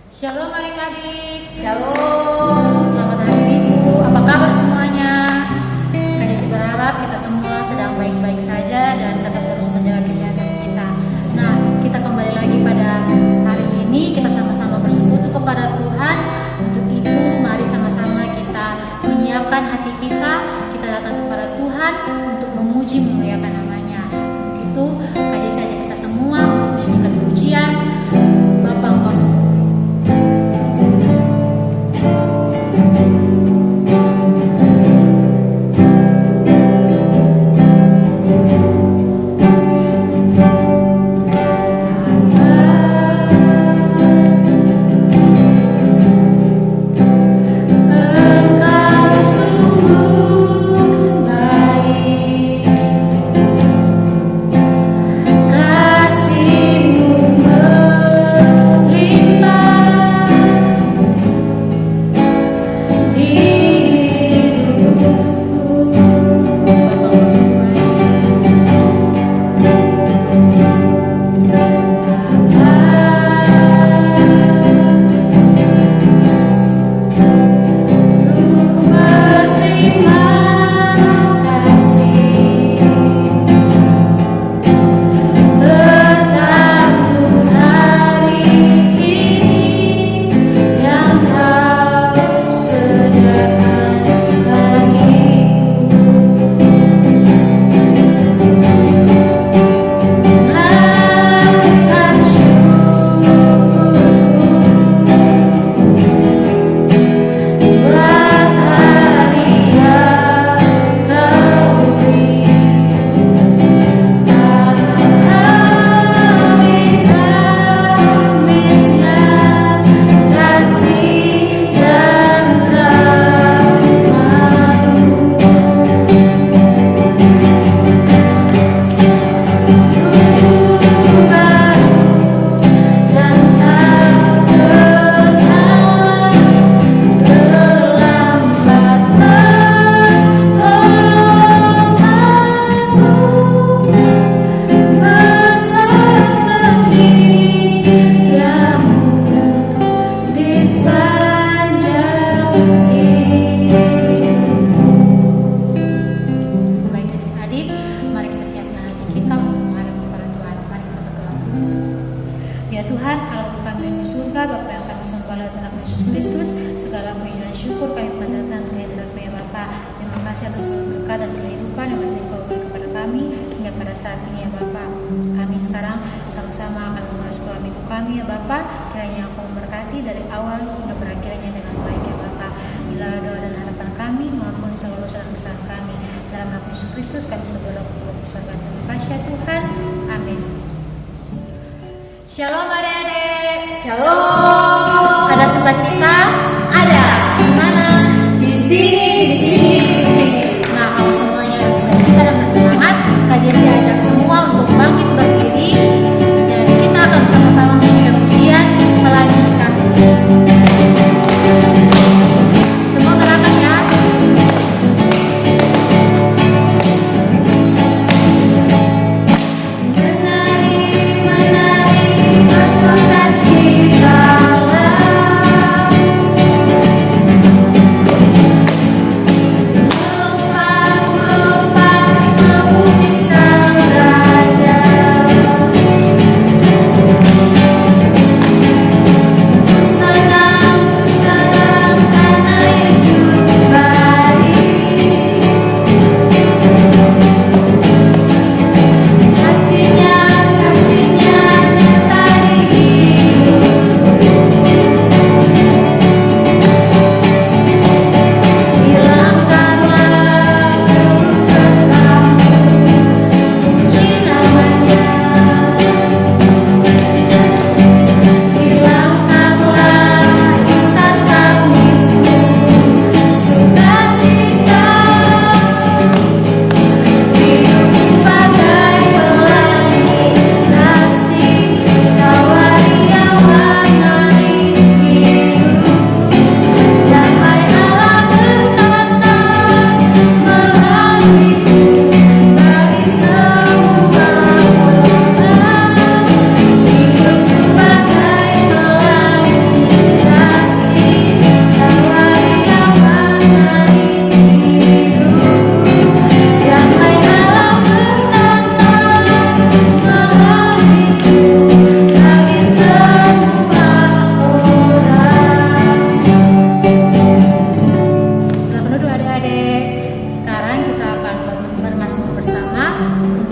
Shalom adik-adik. Shalom. Selamat hari Minggu. Apa kabar semuanya? Kak Jesse berharap kita semua sedang baik-baik saja dan tetap terus menjaga kesehatan kita. Nah, kita kembali lagi pada hari ini. Kita sama-sama bersekutu kepada Tuhan. Untuk itu, mari sama-sama kita menyiapkan hati kita. Kita datang kepada Tuhan untuk memuji memuliakan namanya. Untuk itu, Kak Jesse ajak kita semua untuk menyanyikan pujian Bapa Engkau sungguh. Shalom adik-adik. Shalom. Ada sukacita? Ada. Di mana? Di sini. Nah, kalau semuanya ada sukacita dan bersemangat, Kak Jesse ajak semua untuk bangkit berdiri dan kita akan sama-sama menyanyikan pujian Pelangi Kasih. Semua gerakan ya. Sukacita.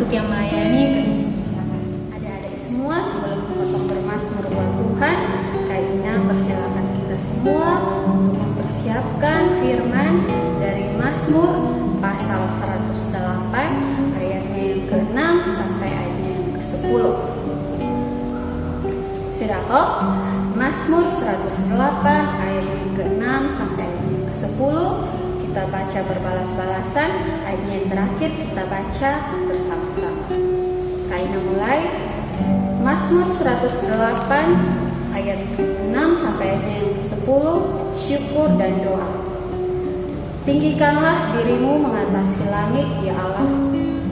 untuk yang melayani Kak Jessica. Silakan. Adik-adik semua, sebelum potong bermazmur buat Tuhan, Kak Ina persilakan kita semua untuk mempersiapkan firman dari Mazmur pasal 108 ayatnya yang ke-6 sampai ayatnya yang ke-10. Sudah kok? Mazmur 108 ayat yang ke-6 sampai ayat yang ke-10 kita baca berbalas-balasan, ayatnya yang terakhir kita baca bersama-sama. Kak Ina mulai. Mazmur 108 ayat 6 sampai ayat yang ke-10, syukur dan doa. Tinggikanlah dirimu mengatasi langit, ya Allah,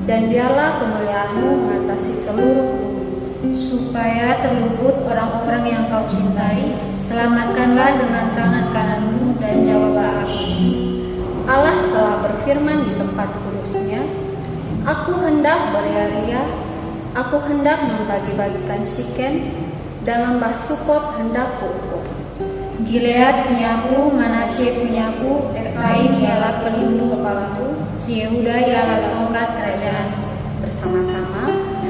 dan biarlah kemuliaanmu mengatasi seluruh bumi. Supaya terluput orang-orang yang kau cintai, selamatkanlah dengan tangan kananmu dan jawablah aku. Allah telah berfirman di tempat kudusnya, aku hendak beria-ria, aku hendak membagi-bagikan Sikem, dan lembah Sukot hendak kuukur. Gilead punyaku, Manasye punyaku, Efraim ialah pelindung kepalaku, si Yehuda ialah tongkat kerajaan. Bersama-sama,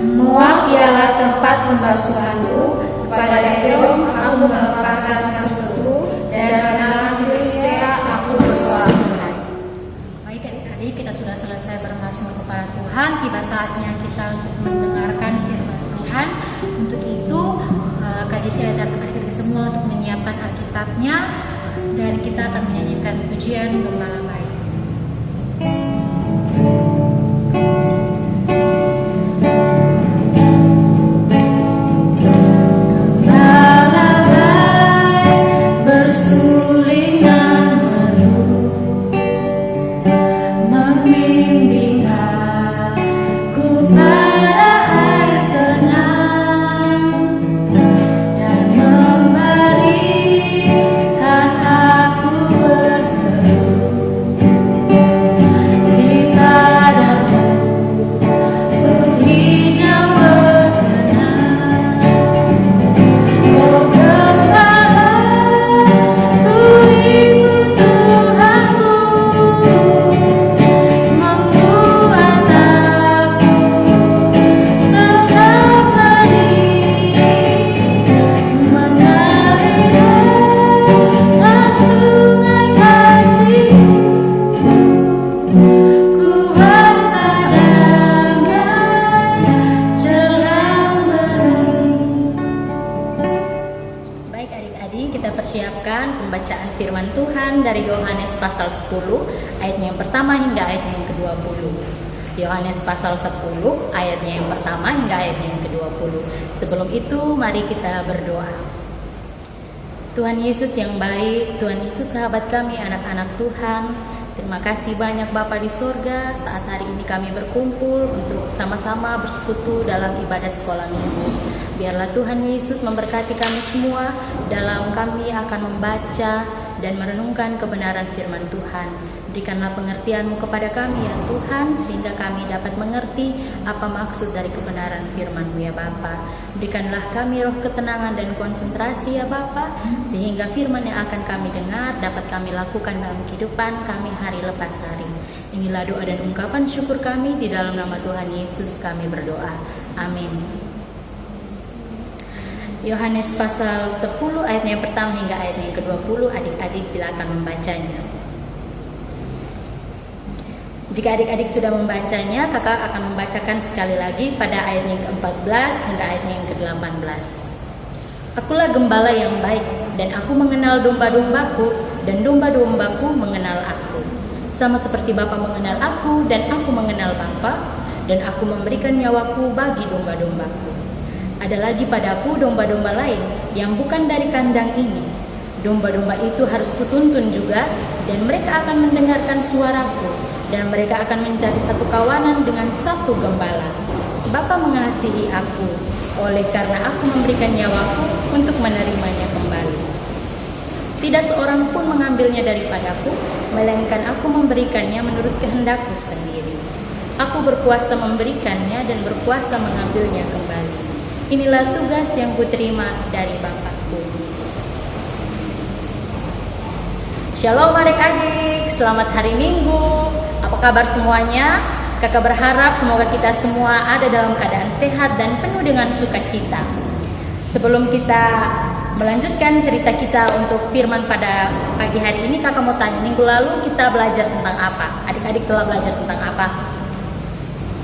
Moab ialah tempat pembasuhanku, kepada Edom aku meletakkan musuhku, dan karena Filistia aku bersorak-sorai. Baik adik-adik, kita sudah selesai bermazmur kepada Tuhan. Tiba saatnya kita untuk mendengarkan firman Tuhan. Untuk itu, Kak Jessica ajak kepada kita semua untuk menyiapkan Alkitabnya, dan kita akan menyanyikan pujian Gembala Baik. Pembacaan firman Tuhan dari Yohanes pasal 10 ayatnya yang pertama hingga ayatnya yang ke-20. Yohanes pasal 10 ayatnya yang pertama hingga ayatnya yang ke-20. Sebelum itu mari kita berdoa. Tuhan Yesus yang baik, Tuhan Yesus sahabat kami, anak-anak Tuhan, terima kasih banyak Bapa di surga saat hari ini kami berkumpul untuk sama-sama bersekutu dalam ibadah sekolah minggu. Biarlah Tuhan Yesus memberkati kami semua dalam kami akan membaca dan merenungkan kebenaran firman Tuhan. Berikanlah pengertian-Mu kepada kami ya Tuhan, sehingga kami dapat mengerti apa maksud dari kebenaran firman-Mu ya Bapa. Berikanlah kami roh ketenangan dan konsentrasi ya Bapa, sehingga firman yang akan kami dengar dapat kami lakukan dalam kehidupan kami hari lepas hari. Inilah doa dan ungkapan syukur kami, di dalam nama Tuhan Yesus kami berdoa. Amin. Yohanes pasal 10 ayatnya yang pertama hingga ayatnya yang ke-20, adik-adik silakan membacanya. Jika adik-adik sudah membacanya, kakak akan membacakan sekali lagi pada ayatnya yang ke-14 hingga ayatnya yang ke-18. Akulah gembala yang baik, dan aku mengenal domba-dombaku, dan domba-dombaku mengenal aku. Sama seperti Bapa mengenal aku, dan aku mengenal Bapa, dan aku memberikan nyawaku bagi domba-dombaku. Ada lagi padaku domba-domba lain yang bukan dari kandang ini. Domba-domba itu harus kutuntun juga, dan mereka akan mendengarkan suaraku, dan mereka akan mencari satu kawanan dengan satu gembala. Bapa mengasihi aku, oleh karena aku memberikan nyawaku untuk menerimanya kembali. Tidak seorang pun mengambilnya daripadaku, melainkan aku memberikannya menurut kehendakku sendiri. Aku berkuasa memberikannya dan berkuasa mengambilnya kembali. Inilah tugas yang kuterima dari Bapakku. Shalom adik-adik, selamat hari Minggu. Apa kabar semuanya? kakak berharap semoga kita semua ada dalam keadaan sehat dan penuh dengan sukacita. Sebelum kita melanjutkan cerita kita untuk firman pada pagi hari ini, kakak mau tanya, minggu lalu kita belajar tentang apa? Adik-adik telah belajar tentang apa?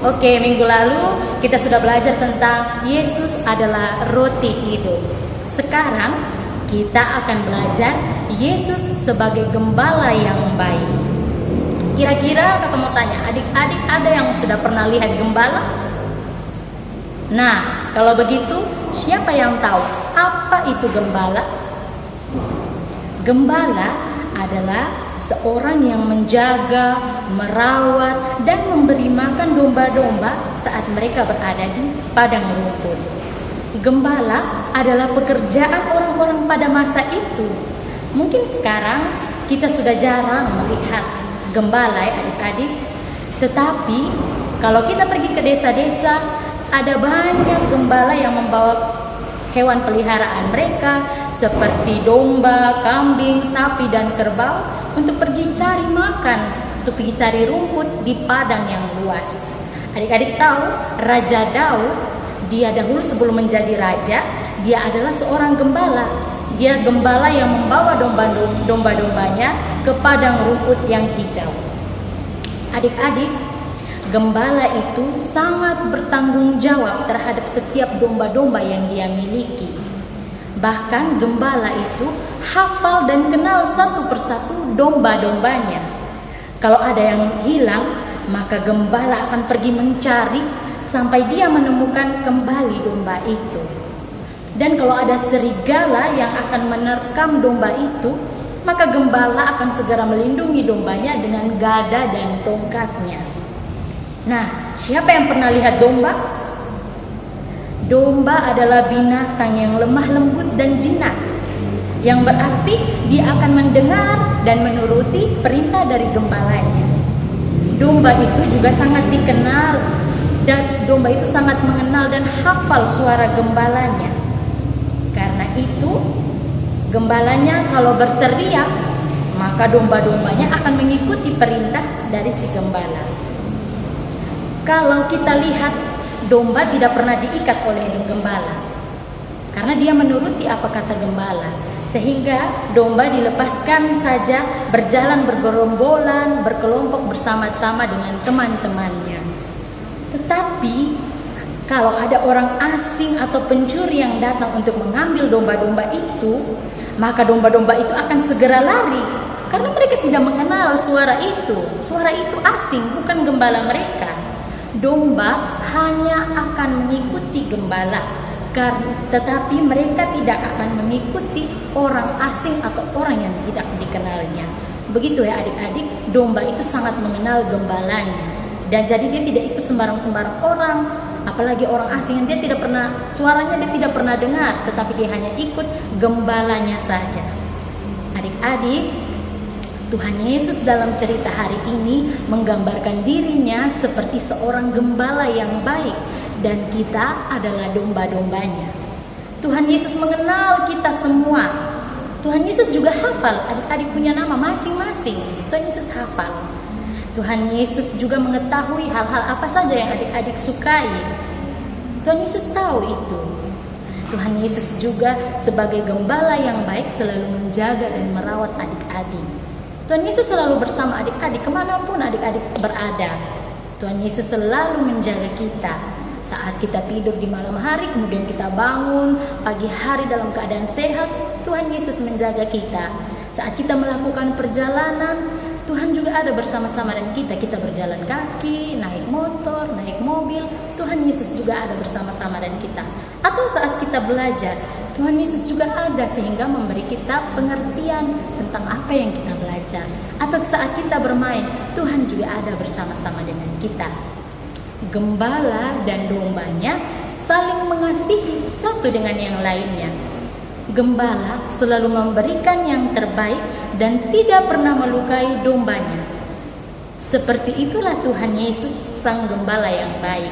Oke, minggu lalu kita sudah belajar tentang Yesus adalah roti hidup. Sekarang kita akan belajar Yesus sebagai gembala yang baik. Kira-kira kakak mau tanya, adik-adik ada yang sudah pernah lihat gembala? Nah, kalau begitu siapa yang tahu apa itu gembala? Gembala adalah seorang yang menjaga, merawat, dan memberi makan domba-domba saat mereka berada di padang rumput. Gembala adalah pekerjaan orang-orang pada masa itu. Mungkin sekarang kita sudah jarang melihat gembala ya adik-adik. Tetapi kalau kita pergi ke desa-desa, ada banyak gembala yang membawa hewan peliharaan mereka seperti domba, kambing, sapi, dan kerbau untuk pergi cari makan, untuk pergi cari rumput di padang yang luas. Adik-adik tahu Raja Daud, dia dahulu sebelum menjadi raja, dia adalah seorang gembala. Dia gembala yang membawa domba-dombanya ke padang rumput yang hijau. Adik-adik, gembala itu sangat bertanggung jawab terhadap setiap domba-domba yang dia miliki. Bahkan gembala itu hafal dan kenal satu persatu domba-dombanya. Kalau ada yang hilang, maka gembala akan pergi mencari sampai dia menemukan kembali domba itu. Dan kalau ada serigala yang akan menerkam domba itu, maka gembala akan segera melindungi dombanya dengan gada dan tongkatnya. Nah, siapa yang pernah lihat domba? Domba adalah binatang yang lemah lembut dan jinak, yang berarti dia akan mendengar dan menuruti perintah dari gembalanya. Domba itu juga sangat dikenal, dan domba itu sangat mengenal dan hafal suara gembalanya. Karena itu, gembalanya kalau berteriak, maka domba-dombanya akan mengikuti perintah dari si gembala. Kalau kita lihat, domba tidak pernah diikat oleh gembala karena dia menuruti apa kata gembala, sehingga domba dilepaskan saja berjalan bergerombolan, berkelompok bersama-sama dengan teman-temannya. Tetapi kalau ada orang asing atau pencuri yang datang untuk mengambil domba-domba itu, maka domba-domba itu akan segera lari karena mereka tidak mengenal suara itu. Suara itu asing, bukan gembala mereka. Domba hanya akan mengikuti gembala, tetapi mereka tidak akan mengikuti orang asing atau orang yang tidak dikenalnya. Begitu ya adik-adik, domba itu sangat mengenal gembalanya, dan jadi dia tidak ikut sembarang-sembarang orang, apalagi orang asing yang dia tidak pernah, suaranya dia tidak pernah dengar, tetapi dia hanya ikut gembalanya saja. Adik-adik, Tuhan Yesus dalam cerita hari ini menggambarkan dirinya seperti seorang gembala yang baik, dan kita adalah domba-dombanya. Tuhan Yesus mengenal kita semua. Tuhan Yesus juga hafal, adik-adik punya nama masing-masing. Tuhan Yesus hafal. Tuhan Yesus juga mengetahui hal-hal apa saja yang adik-adik sukai. Tuhan Yesus tahu itu. Tuhan Yesus juga sebagai gembala yang baik selalu menjaga dan merawat adik-adik. Tuhan Yesus selalu bersama adik-adik kemanapun adik-adik berada. Tuhan Yesus selalu menjaga kita. Saat kita tidur di malam hari, kemudian kita bangun pagi hari dalam keadaan sehat, Tuhan Yesus menjaga kita. Saat kita melakukan perjalanan, Tuhan juga ada bersama-sama dengan kita. Kita berjalan kaki, naik motor, naik mobil, Tuhan Yesus juga ada bersama-sama dengan kita. Atau saat kita belajar, Tuhan Yesus juga ada sehingga memberi kita pengertian tentang apa yang kita belajar. Atau saat kita bermain, Tuhan juga ada bersama-sama dengan kita. Gembala dan dombanya saling mengasihi satu dengan yang lainnya. Gembala selalu memberikan yang terbaik dan tidak pernah melukai dombanya. Seperti itulah Tuhan Yesus, Sang Gembala yang baik.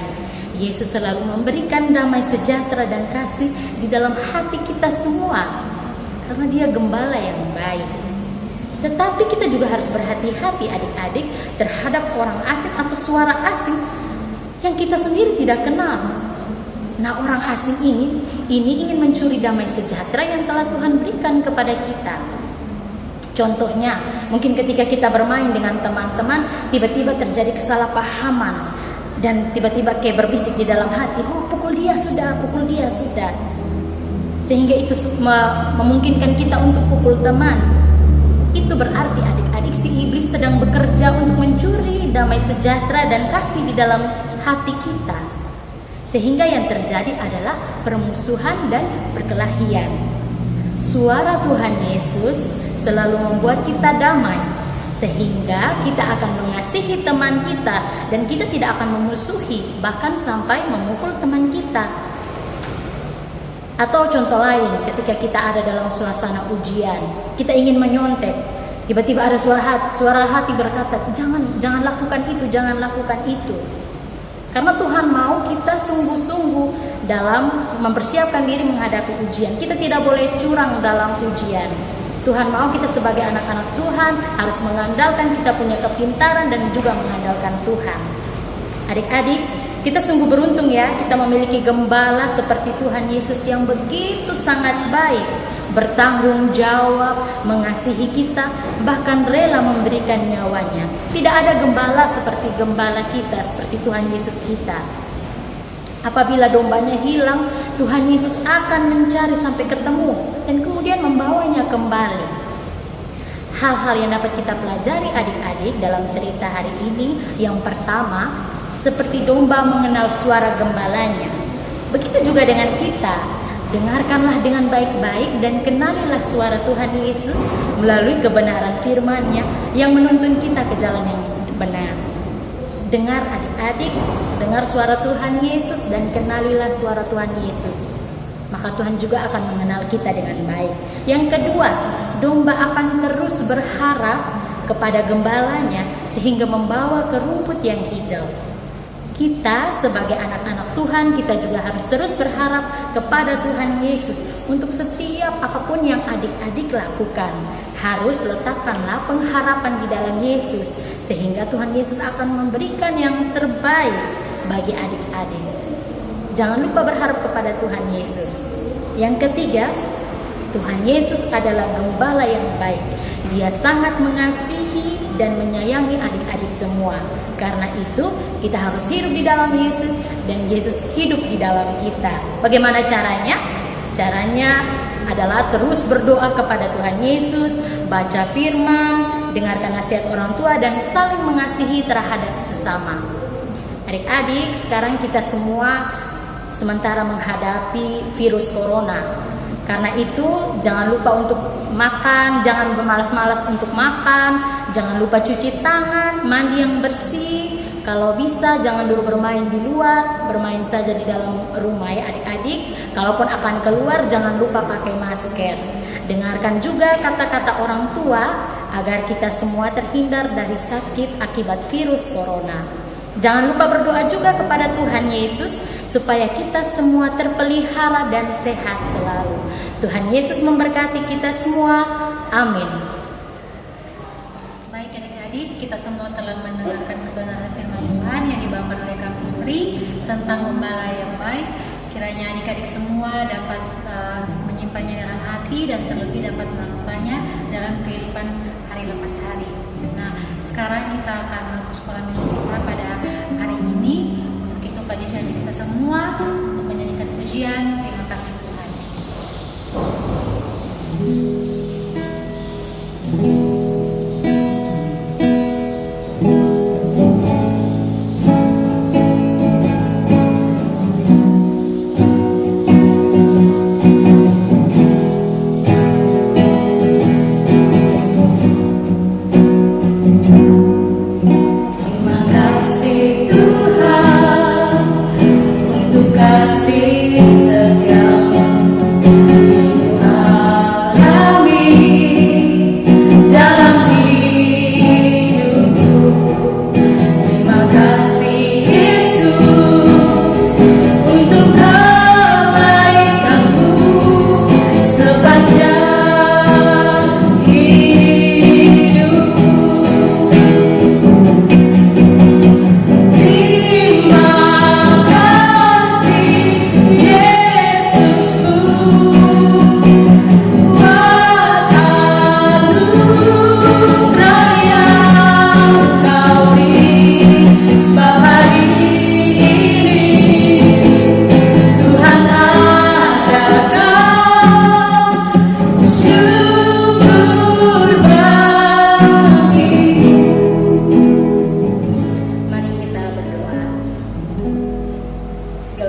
Yesus selalu memberikan damai sejahtera dan kasih di dalam hati kita semua, karena Dia Gembala yang baik. Tetapi kita juga harus berhati-hati adik-adik terhadap orang asing atau suara asing yang kita sendiri tidak kenal. Nah, orang asing ini ingin mencuri damai sejahtera yang telah Tuhan berikan kepada kita. Contohnya, mungkin ketika kita bermain dengan teman-teman, tiba-tiba terjadi kesalahpahaman dan tiba-tiba kayak berbisik di dalam hati, oh pukul dia sudah. Sehingga itu memungkinkan kita untuk pukul teman. Itu berarti adik-adik si iblis sedang bekerja untuk mencuri damai sejahtera dan kasih di dalam hati kita. Sehingga yang terjadi adalah permusuhan dan perkelahian. Suara Tuhan Yesus selalu membuat kita damai, sehingga kita akan mengasihi teman kita dan kita tidak akan memusuhi, bahkan sampai memukul teman kita. Atau contoh lain, ketika kita ada dalam suasana ujian, kita ingin menyontek, tiba-tiba ada suara hati berkata, jangan lakukan itu, jangan lakukan itu. Karena Tuhan mau kita sungguh-sungguh dalam mempersiapkan diri menghadapi ujian. Kita tidak boleh curang dalam ujian. Tuhan mau kita sebagai anak-anak Tuhan harus mengandalkan kita punya kepintaran dan juga mengandalkan Tuhan. Adik-adik, kita sungguh beruntung ya, kita memiliki gembala seperti Tuhan Yesus yang begitu sangat baik, bertanggung jawab, mengasihi kita, bahkan rela memberikan nyawanya. Tidak ada gembala seperti gembala kita, seperti Tuhan Yesus kita. Apabila dombanya hilang, Tuhan Yesus akan mencari sampai ketemu dan kemudian membawanya kembali. Hal-hal yang dapat kita pelajari adik-adik dalam cerita hari ini, yang pertama, seperti domba mengenal suara gembalanya. Begitu juga dengan kita. Dengarkanlah dengan baik-baik dan kenalilah suara Tuhan Yesus melalui kebenaran firman-Nya yang menuntun kita ke jalan yang benar. Dengar adik-adik, dengar suara Tuhan Yesus dan kenalilah suara Tuhan Yesus. Maka Tuhan juga akan mengenal kita dengan baik. Yang kedua, domba akan terus berharap kepada gembalanya sehingga membawa ke rumput yang hijau. Kita sebagai anak-anak Tuhan, kita juga harus terus berharap kepada Tuhan Yesus untuk setiap apapun yang adik-adik lakukan. Harus letakkanlah pengharapan di dalam Yesus, sehingga Tuhan Yesus akan memberikan yang terbaik bagi adik-adik. Jangan lupa berharap kepada Tuhan Yesus. Yang ketiga, Tuhan Yesus adalah gembala yang baik. Dia sangat mengasihi dan menyayangi adik-adik semua. Karena itu kita harus hidup di dalam Yesus dan Yesus hidup di dalam kita. Bagaimana caranya? Caranya adalah terus berdoa kepada Tuhan Yesus, baca firman, dengarkan nasihat orang tua dan saling mengasihi terhadap sesama. Adik-adik, sekarang kita semua sementara menghadapi virus corona. Karena itu jangan lupa untuk makan, jangan bermalas-malas untuk makan, jangan lupa cuci tangan, mandi yang bersih. Kalau bisa jangan dulu bermain di luar, bermain saja di dalam rumah ya adik-adik. Kalaupun akan keluar jangan lupa pakai masker. Dengarkan juga kata-kata orang tua agar kita semua terhindar dari sakit akibat virus corona. Jangan lupa berdoa juga kepada Tuhan Yesus supaya kita semua terpelihara dan sehat selalu. Tuhan Yesus memberkati kita semua. Amin. Baik adik-adik, kita semua telah mendengarkan kebenaran firman Tuhan yang dibawakan oleh Kak Putri tentang gembala yang baik. Kiranya adik-adik semua dapat menyimpannya dalam hati dan terlebih dapat melakukannya dalam kehidupan hari lepas hari. Nah, sekarang kita akan menutup sekolah minggu kita pada hari ini. Untuk itu kajian kita semua untuk menyanyikan pujian. Terima kasih Tuhan.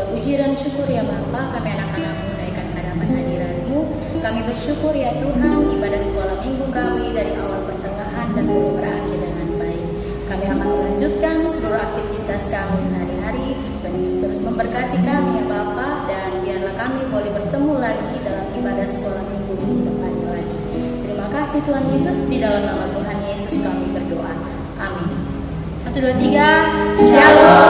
segala puji dan syukur ya Bapa, kami anak-anak menaikkan hadapan hadirat-Mu. Kami bersyukur ya Tuhan, ibadah sekolah minggu kami dari awal pertengahan dan boleh berakhir dengan baik. Kami akan melanjutkan seluruh aktivitas kami sehari-hari. Tuhan Yesus terus memberkati kami ya Bapa, dan biarlah kami boleh bertemu lagi dalam ibadah sekolah minggu depannya lagi. Terima kasih Tuhan Yesus, di dalam nama Tuhan Yesus kami berdoa. Amin. 1, 2, 3. Shalom.